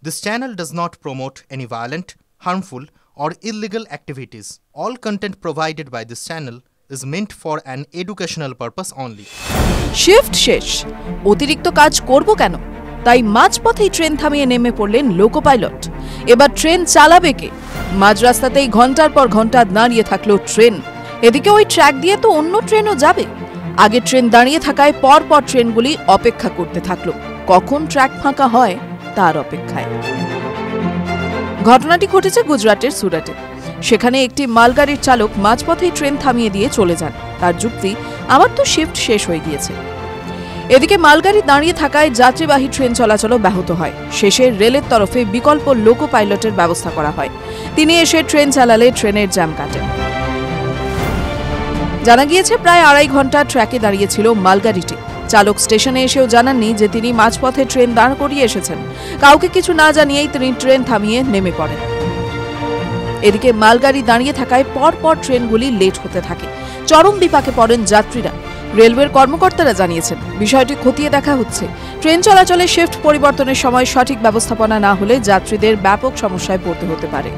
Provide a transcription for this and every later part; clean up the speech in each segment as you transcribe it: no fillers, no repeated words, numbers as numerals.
This channel does not promote any violent, harmful, or illegal activities. All content provided by this channel is meant for an educational purpose only. Shift শেষ, অতিরিক্ত কাজ করব কেন? তাই মাঝপথেই train থামিয়ে নেমে পড়লেন লোকো পাইলট। এবার ট্রেন চালাবে কে? মাঝ রাস্তাতেই ঘন্টার পর ঘন্টা দাঁড়িয়ে থাকলো ট্রেন। এদিকে ওই ট্র্যাক দিয়ে তো অন্য ট্রেনও যাবে। আগে ট্রেন দাঁড়িয়ে থাকায় পরপর ট্রেনগুলি অপেক্ষা করতে থাকলো, কখন ট্র্যাক ফাঁকা হয় তার অপেক্ষায়। ঘটনাটি ঘটেছে গুজরাটের সুরাটে। সেখানে একটি মালগাড়ির চালক মাঝপথেই ট্রেন থামিয়ে দিয়ে চলে যান। তার যুক্তি, আমার তো শিফট শেষ হয়ে গিয়েছে। এদিকে মালগাড়ি দাঁড়িয়ে থাকায় যাত্রীবাহী ট্রেন চলাচলও ব্যাহত হয়। শেষে রেলের তরফে বিকল্প লোকো পাইলটের ব্যবস্থা করা হয়। তিনি এসে ট্রেন চালালে ট্রেনের জ্যাম কাটেন। জানা গিয়েছে প্রায় 2.5 ঘন্টা ট্র্যাকে দাঁড়িয়েছিল মালগাড়িটি। চালক স্টেশনে এসেও জানাননি যে তিনি মাঝপথে ট্রেন দাঁড় করিয়ে এসেছেন। কাউকে কিছু না জানিয়েই তিনি ট্রেন থামিয়ে নেমে পড়েন। এদিকে মালগাড়ি দাঁড়িয়ে থাকায় পরপর ট্রেনগুলি লেট হতে থাকে। চরম বিপাকে পড়েন যাত্রীরা। রেলওয়ের কর্মকর্তারা জানিয়েছেন, বিষয়টি খতিয়ে দেখা হচ্ছে। ট্রেন চলাচলে শিফট পরিবর্তনের সময় সঠিক ব্যবস্থাপনা না হলে যাত্রীদের ব্যাপক সমস্যায় পড়তে হতে পারে।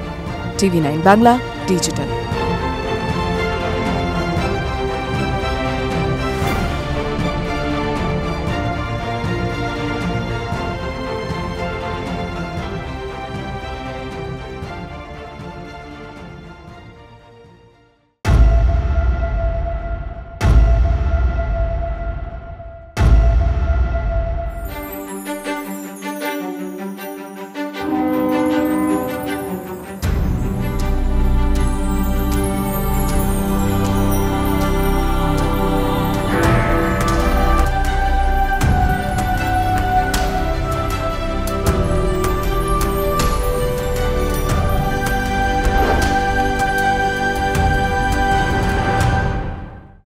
টিভি9 বাংলা ডিজিটাল।